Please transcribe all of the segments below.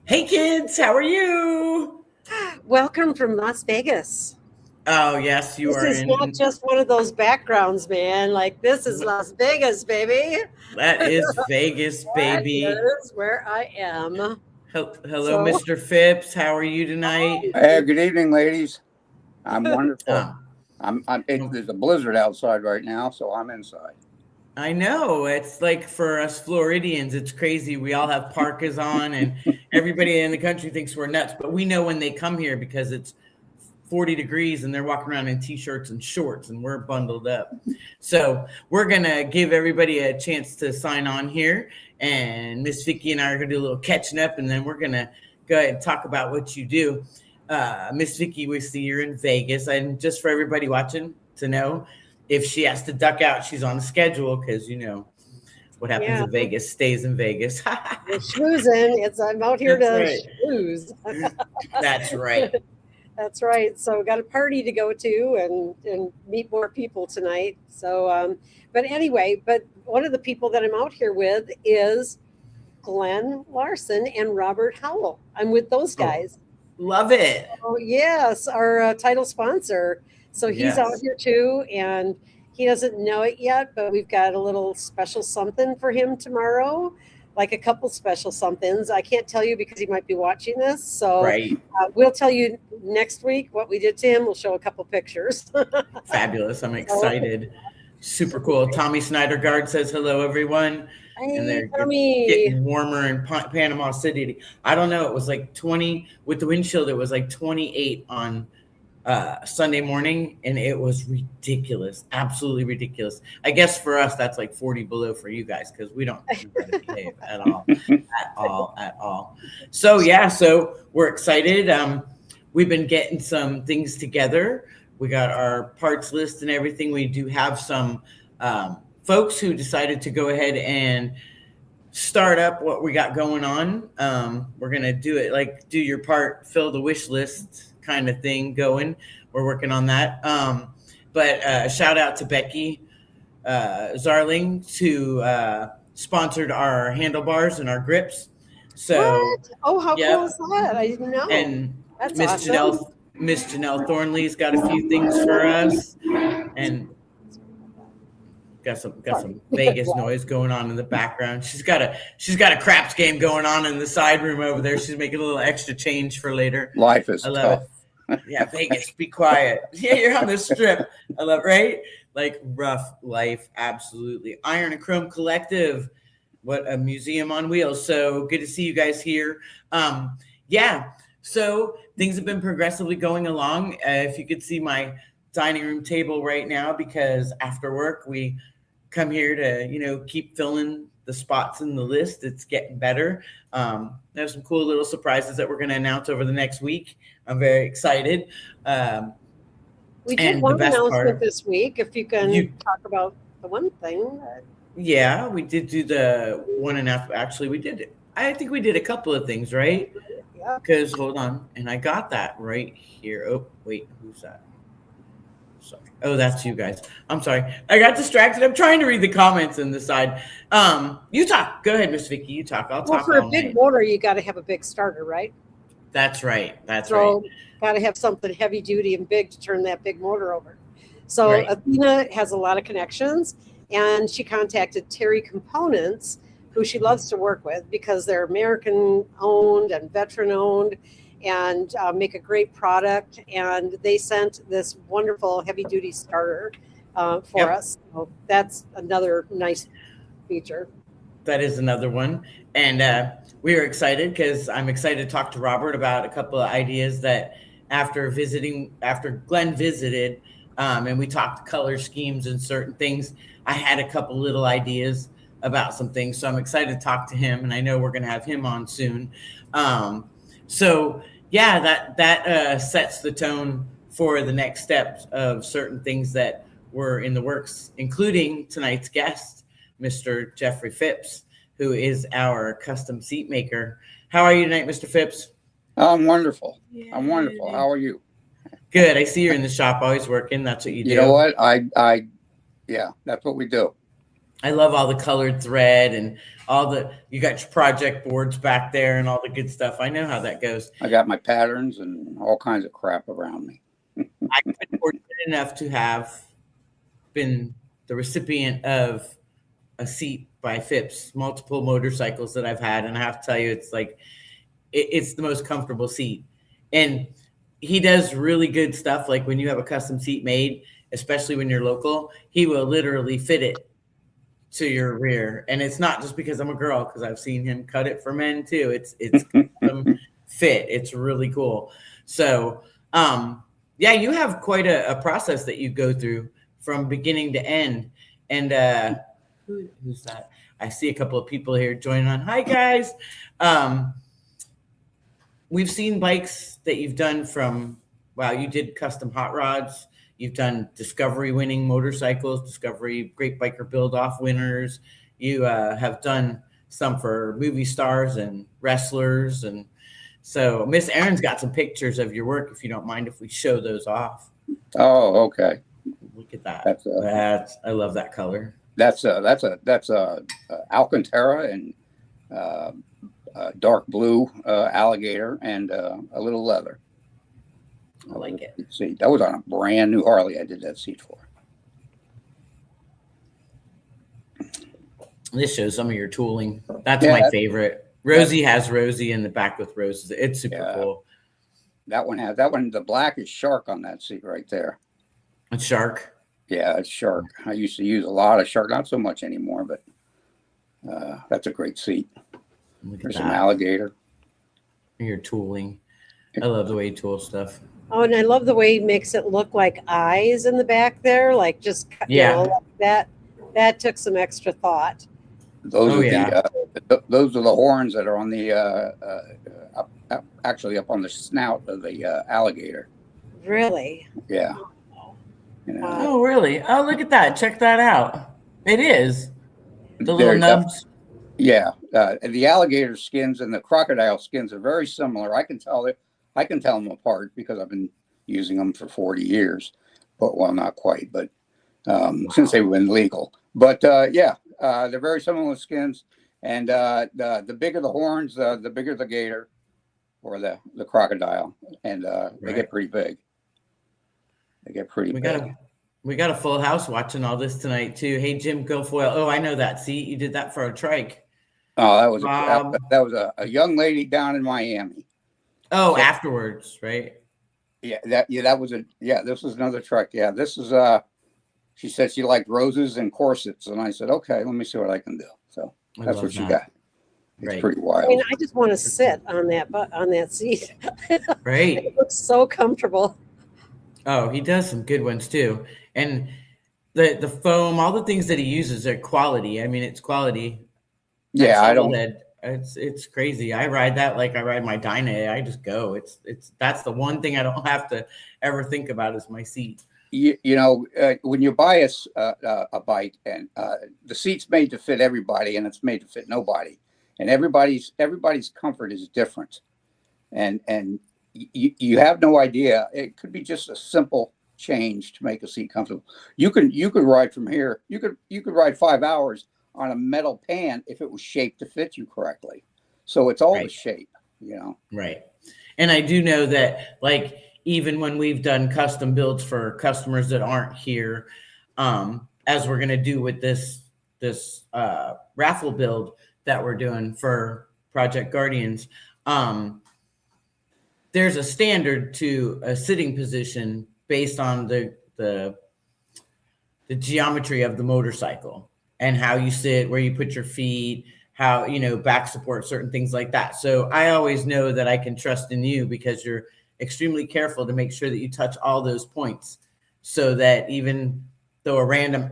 Hey kids, how are you? Welcome from Las Vegas. Oh, yes, you This are is not in. just one of those backgrounds, man. Like, this is Las Vegas, baby. That is Vegas, That baby. is where I am. Hello, So, Mr. Phipps. How are you tonight? Good evening, ladies. I'm wonderful. Um, um, There's a blizzard outside right now, so I'm inside. I know it's like for us Floridians, it's crazy. We all have parkas on, and everybody in the country thinks we're nuts. But we know when they come here because it's 40 degrees and they're walking around in t-shirts and shorts, and we're bundled up. So we're gonna give everybody a chance to sign on here, and Miss Vicky and I are gonna do a little catching up, and then we're gonna go ahead and talk about what you do. Miss Vicky, we see you're in Vegas, and just for everybody watching to know, if she has to duck out, she's on the schedule because what happens yeah, in Vegas stays in Vegas. we're schmoozing. I'm out here That's to right. schmooze. That's right. That's right. So, got a party to go to and meet more people tonight. So, but anyway, but one of the people that I'm out here with is Glenn Larson and Robert Howell. I'm with those Oh, guys. love it. Oh, yes, our title sponsor. So he's out Yes. here too, and he doesn't know it yet, but we've got a little special something for him tomorrow, like a couple special somethings. I can't tell you because he might be watching this. So Right. we'll tell you next week what we did to him. We'll show a couple pictures. Fabulous. I'm So, excited. Super cool. Tommy Snydergaard says hello, everyone. And hey, it's Tommy. getting warmer in Panama City. I don't know. It was like 20 with the wind chill. It was like 28 on Sunday morning, and it was ridiculous. Absolutely ridiculous. I guess for us, that's like 40 below for you guys because we don't know how to behave at all. At all. So, yeah, so we're excited. We've been getting some things together. We got our parts list and everything. We do have some folks who decided to go ahead and start up what we got going on. We're going to do it like do your part, fill the wish list kind of thing going. We're working on that. But shout out to Becky Zarling, who sponsored our handlebars and our grips. So, What? Oh, how cool yep. is that? I didn't know. And That's Miss awesome. Janelle Thornley's got a few things for us, and got some Vegas noise going on in the background. She's got a craps game going on in the side room over there. She's making a little extra change for later. Life is I love tough. it. Yeah, Vegas, be quiet. Yeah, you're on the strip. I love, right? Like rough life, absolutely. Iron and Chrome Collective, what a museum on wheels. So good to see you guys here. Yeah, so things have been progressively going along. If you could see my dining room table right now, because after work we come here to keep filling the spots in the list. It's getting better. There's some cool little surprises that we're going to announce over the next week. I'm very excited. We did And the one best announcement part, this week. If you can talk about the one thing. yeah, we did do the one announcement. Actually, we did it. I think we did a couple of things, right? Yeah. Because hold on, and I got that right here. Oh, wait, who's that? Sorry. Oh, that's you guys. I'm sorry. I got distracted. I'm trying to read the comments on the side. You talk. Go ahead, Miss Vicky. You talk. I'll Well, talk for a all big night. motor, you got to have a big starter, right? That's right. That's right. So, got to have something heavy duty and big to turn that big motor over. So, Right. Athena has a lot of connections, and she contacted Terry Components, who she loves to work with because they're American owned and veteran owned, and make a great product. And they sent this wonderful heavy duty starter for Yep. us. So that's another nice feature. That is another one. And we are excited because I'm excited to talk to Robert about a couple of ideas that after Glenn visited, and we talked color schemes and certain things, I had a couple little ideas about some things. So I'm excited to talk to him, and I know we're going to have him on soon. So yeah, that sets the tone for the next steps of certain things that were in the works, including tonight's guest, Mr. Jeffrey Phipps, who is our custom seat maker. How are you tonight, Mr. Phipps? I'm wonderful. I'm wonderful. How are you? Good. I see you're in the shop, always working. That's what you do. You know what? Yeah, that's what we do. I love all the colored thread and you got your project boards back there and all the good stuff. I know how that goes. I got my patterns and all kinds of crap around me. I've been fortunate enough to have been the recipient of a seat by Phipps, multiple motorcycles that I've had. And I have to tell you, it's like, it's the most comfortable seat. And he does really good stuff. Like when you have a custom seat made, especially when you're local, he will literally fit it to your rear. And it's not just because I'm a girl, because I've seen him cut it for men too. It's custom fit. It's really cool. So yeah, you have quite a process that you go through from beginning to end. And who's that? I see a couple of people here joining on. Hi guys. We've seen bikes that you've done from, wow, you did custom hot rods. You've done Discovery winning motorcycles, Discovery Great Biker Build Off winners. You have done some for movie stars and wrestlers. And so Miss Erin's got some pictures of your work, if you don't mind if we show those off. Oh, okay. Look at that. I love that color. That's Alcantara and dark blue alligator and a little leather. I like it. See, that was on a brand new Harley I did that seat for. This shows some of your tooling. That's my favorite. Rosie has Rosie in the back with roses. It's super cool. That one, the black is shark on that seat right there. It's shark. Yeah, it's shark. I used to use a lot of shark, not so much anymore, but that's a great seat. There's some alligator. Your tooling. I love the way you tool stuff. Oh, and I love the way he makes it look like eyes in the back there, like just you know, like that. That took some extra thought. Those those are the horns that are on the actually up on the snout of the alligator. Really? Yeah. You know. Oh, really? Oh, look at that! Check that out. It is the little nubs. Yeah, the alligator skins and the crocodile skins are very similar. I can tell them apart because I've been using them for 40 years, but well, not quite, but since they've been legal. But yeah, they're very similar skins, and the bigger the horns, the bigger the gator or the crocodile, and they get pretty big. They get pretty big. We got a full house watching all this tonight too. Hey, Jim Guilfoyle. Oh, I know that. See, you did that for a trike. Oh, that was a young lady down in Miami. Oh, so, afterwards, right? Yeah, this was another truck. Yeah, this is she said she liked roses and corsets, and I said, okay, let me see what I can do. So that's what she got. It's pretty wild. I mean, I just want to sit on that seat. Right. It looks so comfortable. Oh, he does some good ones too. And the foam, all the things that he uses are quality. I mean, it's quality. Yeah, I don't. It's crazy. I ride that like I ride my Dyna. I just go. That's the one thing I don't have to ever think about is my seat. You know, when you buy a bike and the seat's made to fit everybody and it's made to fit nobody, and everybody's comfort is different, and you have no idea. It could be just a simple change to make a seat comfortable. You could ride from here. You could ride 5 hours on a metal pan if it was shaped to fit you correctly. So it's all the shape, you know. Right. And I do know that, like, even when we've done custom builds for customers that aren't here, as we're going to do with this raffle build that we're doing for Project Guardians, there's a standard to a sitting position based on the geometry of the motorcycle and how you sit, where you put your feet, how, you know, back support, certain things like that. So I always know that I can trust in you because you're extremely careful to make sure that you touch all those points so that even though a random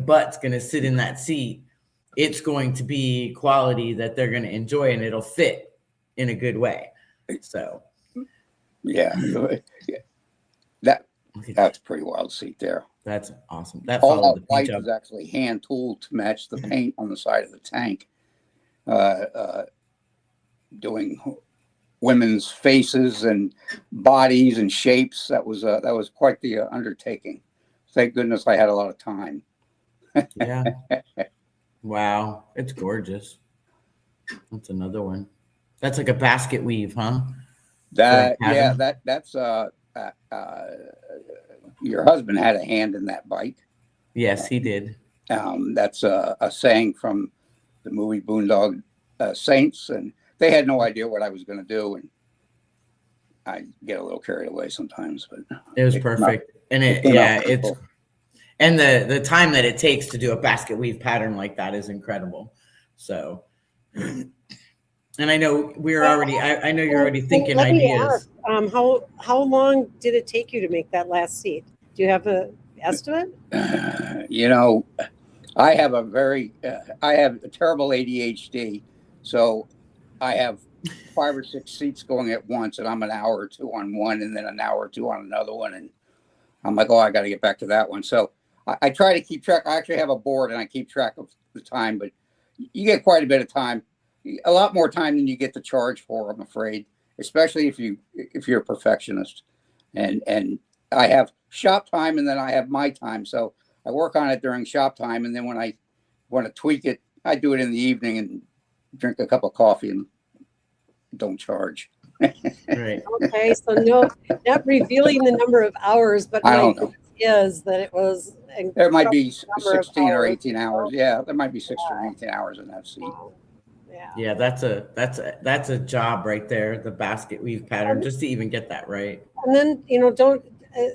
butt's going to sit in that seat, it's going to be quality that they're going to enjoy and it'll fit in a good way. So yeah. That's a pretty wild seat there. That's awesome. That all the light is actually hand tooled to match the paint on the side of the tank. Doing women's faces and bodies and shapes. That was quite the undertaking. Thank goodness I had a lot of time. Yeah. Wow. It's gorgeous. That's another one. That's like a basket weave, huh? For a Yeah, pattern? that's your husband had a hand in that bike. Yes, he did. That's a saying from the movie Boondog Saints, and they had no idea what I was going to do, and I get a little carried away sometimes, but It was it came out, perfect. And it it, came out yeah, pretty it's, cool. and the time that it takes to do a basket weave pattern like that is incredible. So, and I know we're already, I know you're already thinking Let me ideas. ask, how long did it take you to make that last seat? Do you have an estimate? You know, I have I have a terrible ADHD, so I have 5 or 6 seats going at once, and I'm an hour or two on one, and then an hour or two on another one, and I'm like, oh, I got to get back to that one. So I try to keep track. I actually have a board, and I keep track of the time, but you get quite a bit of time, a lot more time than you get to charge for, I'm afraid, especially if you're a perfectionist. And I have shop time, and then I have my time. So I work on it during shop time, and then when I want to tweak it, I do it in the evening and drink a cup of coffee and don't charge. Right. Okay, so no, not revealing the number of hours, but I my don't know. guess is that it was an There might be number of 16 or hours. 18 hours. Yeah, there might be 16 or 18 hours in that seat. Wow. Yeah. Yeah, that's a job right there, the basket weave pattern, just to even get that right. And then,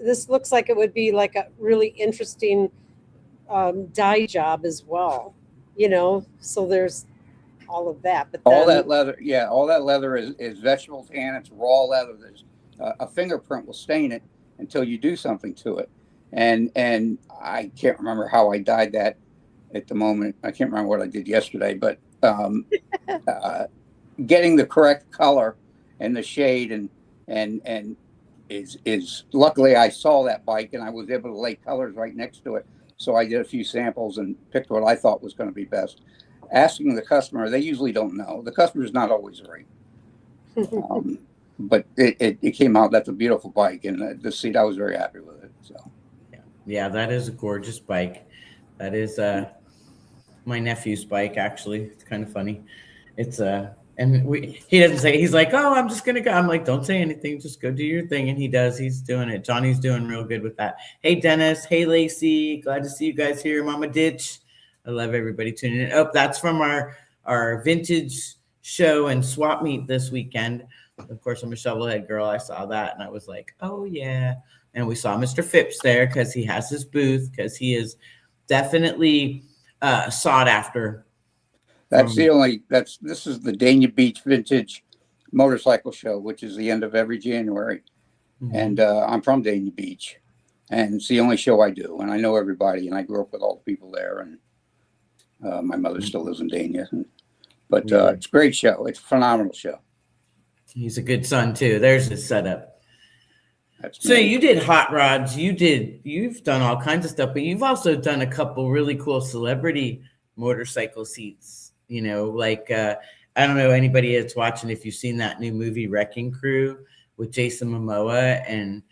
this looks like it would be like a really interesting dye job as well, so there's all of that. But All then, that leather, yeah, all that leather is vegetable tan. It's raw leather. There's a fingerprint will stain it until you do something to it. And I can't remember how I dyed that at the moment. I can't remember what I did yesterday, but getting the correct color and the shade and is luckily I saw that bike and I was able to lay colors right next to it. So I did a few samples and picked what I thought was going to be best. Asking the customer, they usually don't know. The customer is not always right. But it came out. That's a beautiful bike, and the seat, I was very happy with it. So Yeah, that is a gorgeous bike. That is my nephew's bike, actually. It's kind of funny. It's he doesn't say, he's like, oh, I'm just gonna go. I'm like, don't say anything, just go do your thing. And he does, he's doing it. Johnny's doing real good with that. Hey Dennis, hey Lacey, glad to see you guys here. Mama Ditch. I love everybody tuning in. Oh, that's from our vintage show and swap meet this weekend. Of course, I'm a shovelhead girl. I saw that and I was like, oh yeah. And we saw Mr. Phipps there because he has his booth, because he is definitely sought after. this is the Dania Beach Vintage Motorcycle Show, which is the end of every January. Mm-hmm. And I'm from Dania Beach, and it's the only show I do. And I know everybody, and I grew up with all the people there. And my mother still lives in Dania, but it's a great show. It's a phenomenal show. He's a good son too. There's his setup. So you did hot rods. You've done all kinds of stuff, but you've also done a couple really cool celebrity motorcycle seats. Like I don't know anybody that's watching if you've seen that new movie Wrecking Crew with Jason Momoa and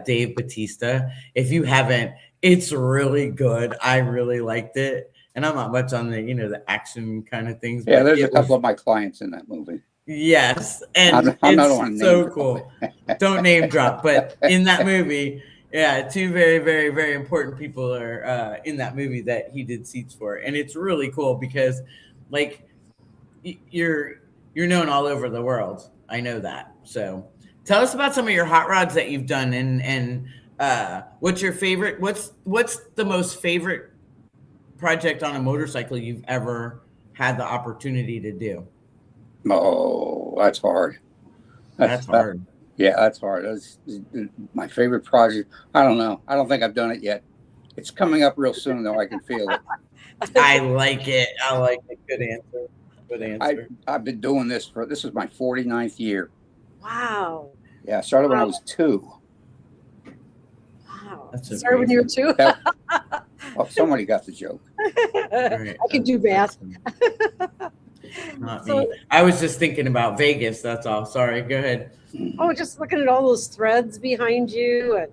Dave Bautista. If you haven't, it's really good. I really liked it, and I'm not much on the the action kind of things. Yeah, but there's a couple of my clients in that movie. Yes, and I'm not it's so cool. Don't name drop, but in that movie, yeah, two very, very, very important people are in that movie that he did seats for, and it's really cool because, like, you're known all over the world. I know that. So, tell us about some of your hot rods that you've done, and what's your favorite? What's the most favorite project on a motorcycle you've ever had the opportunity to do? Oh, that's hard. That's hard. Yeah, that's hard. That's my favorite project. I don't know. I don't think I've done it yet. It's coming up real soon, though. I can feel it. I like it. I like it. Good answer. Good answer. I've been doing this this is my 49th year. Wow. Yeah, I started when I was 2. Wow. That's Sorry, when you were 2. Oh, somebody got the joke. Right. I can do math. Not me. I was just thinking about Vegas. That's all. Sorry. Go ahead. Oh, just looking at all those threads behind you, and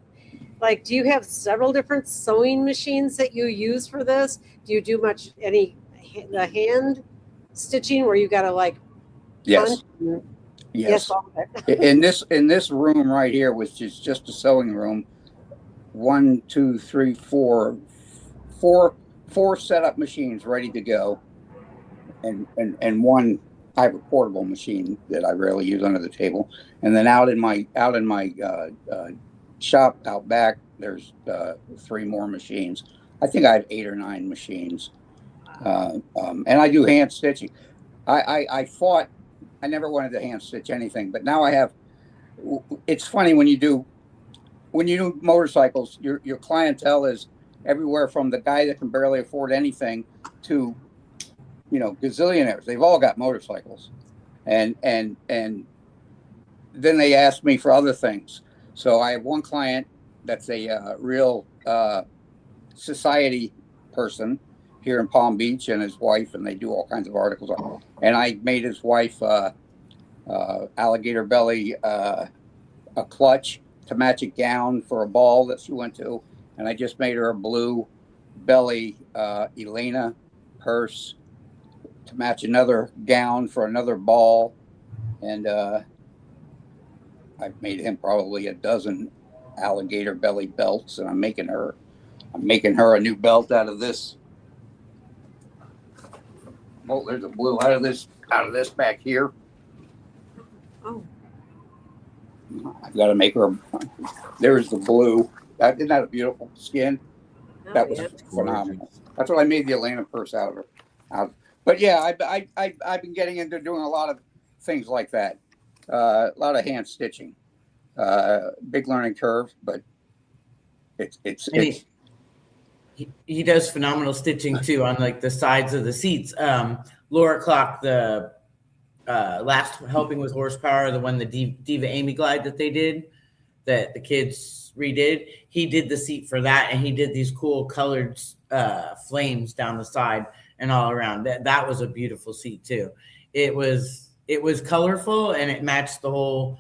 like, do you have several different sewing machines that you use for this? Do you do the hand stitching where you got to like Yes. punch? Yes. All of it. In this room right here, which is just a sewing room, 1, 2, 3, 4 setup machines ready to go, and one, I have a portable machine that I rarely use under the table, and then out in my shop out back, there's 3 more machines. I think I have 8 or 9 machines, and I do hand stitching. I never wanted to hand stitch anything, but now I have. It's funny when you do motorcycles, your clientele is everywhere from the guy that can barely afford anything to, gazillionaires. They've all got motorcycles, and then they ask me for other things. So I have one client that's a real society person here in Palm Beach, and his wife, and they do all kinds of articles on. And I made his wife alligator belly a clutch to match a gown for a ball that she went to, and I just made her a blue belly Elena purse to match another gown for another ball, and I've made him probably a dozen alligator belly belts, and I'm making her a new belt out of this. Oh, there's a blue out of this back here. Oh. I've got to make her. There's the blue. Isn't that a beautiful skin? Oh, That was phenomenal. That's what I made the Atlanta purse out of. But yeah, I've been getting into doing a lot of things like that. A lot of hand stitching. Big learning curve, but it's he does phenomenal stitching too on like the sides of the seats. Laura Clock, the last Helping with Horsepower, the one, the Diva Amy Glide that they did, that the kids redid, he did the seat for that, and he did these cool colored flames down the side and all around. That was a beautiful seat too. It was colorful, and it matched the whole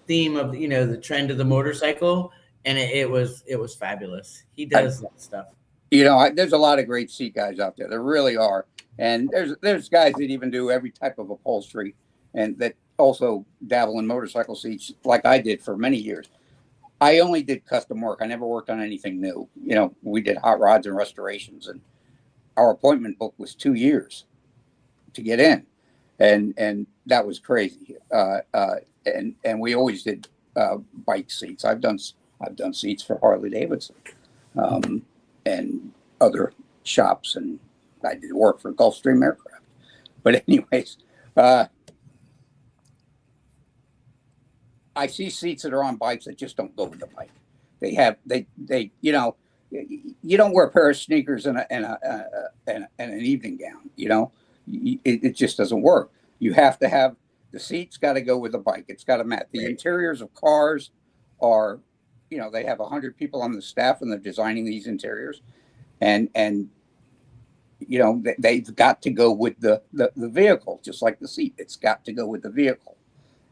theme of the trend of the motorcycle, and it was fabulous. He does that stuff. There's a lot of great seat guys out there. There really are. And there's guys that even do every type of upholstery, and that also dabble in motorcycle seats like I did for many years. I only did custom work. I never worked on anything new. We did hot rods and restorations, and our appointment book was 2 years to get in. And that was crazy. And we always did bike seats. I've done seats for Harley Davidson and other shops, and I did work for Gulfstream Aircraft. But anyways, I see seats that are on bikes that just don't go with the bike. They you don't wear a pair of sneakers and an evening gown. It just doesn't work. You have to have the seats got to go with the bike. It's got to match. The interiors of cars are, they have 100 people on the staff, and they're designing these interiors, and they've got to go with the vehicle, just like the seat. It's got to go with the vehicle,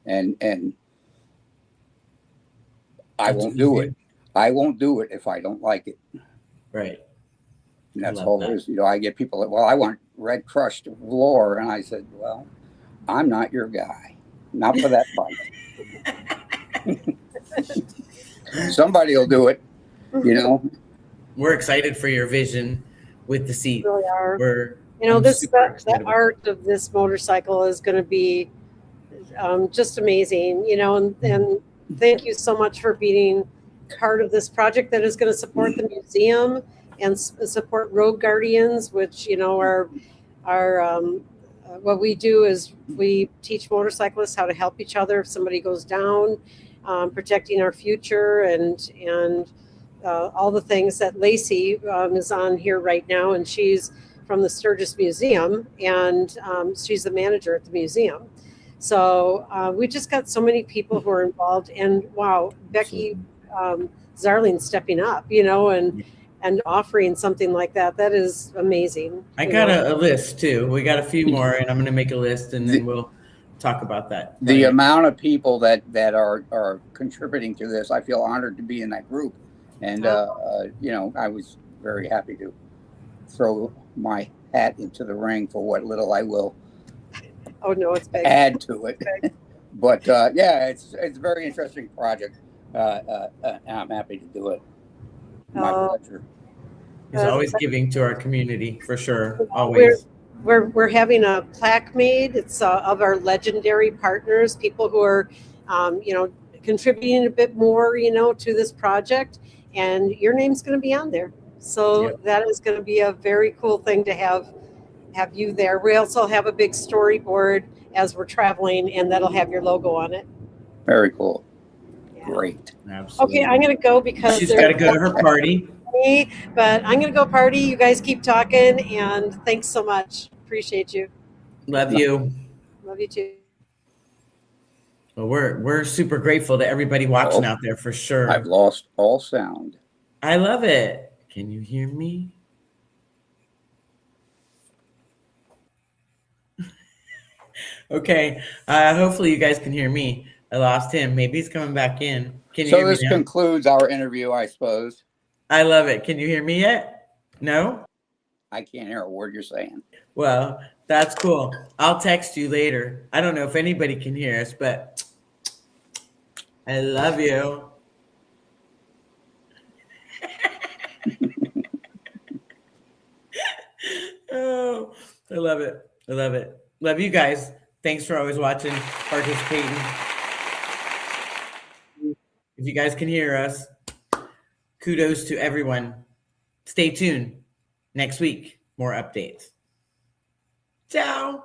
and I won't do it. I won't do it if I don't like it. Right. And that's all there is. I get people that, well, I want red crushed velour, and I said, well, I'm not your guy. Not for that bike. Somebody will do it. We're excited for your vision with the seat. We really are. The art of this motorcycle is going to be just amazing. And thank you so much for being part of this project that is going to support the museum and support Road Guardians, which are what we do is we teach motorcyclists how to help each other if somebody goes down, protecting our future, and all the things that Lacey is on here right now, and she's from the Sturgis Museum, and she's the manager at the museum. So we just got so many people who are involved, and wow, Becky Zarling stepping up, and offering something like that. That is amazing. I got a list too. We got a few more, and I'm going to make a list, and then we'll talk about that. The amount of people that are contributing to this, I feel honored to be in that group. And, I was very happy to throw my hat into the ring for what little I will Oh, no, it's big. add to it. But it's a very interesting project. And I'm happy to do it. My pleasure. He's always giving to our community, for sure. Always. We're having a plaque made. It's of our legendary partners, people who are, contributing a bit more, to this project, and your name's going to be on there. So that is going to be a very cool thing to have you there. We also have a big storyboard as we're traveling, and that'll have your logo on it. Very cool. Yeah. Great. Absolutely. Okay, I'm going to go because she's got to go to her party. But I'm going to go party. You guys keep talking, and thanks so much. Appreciate you. Love you. Love you too. Well, we're super grateful to everybody watching out there, for sure. I've lost all sound. I love it. Can you hear me? Okay. Hopefully you guys can hear me. I lost him. Maybe he's coming back in. Can you hear me now? So this concludes our interview, I suppose. I love it. Can you hear me yet? No? I can't hear a word you're saying. Well, that's cool. I'll text you later. I don't know if anybody can hear us, but I love you. Oh, I love it. I love it. Love you guys. Thanks for always watching, participating. If you guys can hear us, kudos to everyone. Stay tuned. Next week, more updates. Ciao.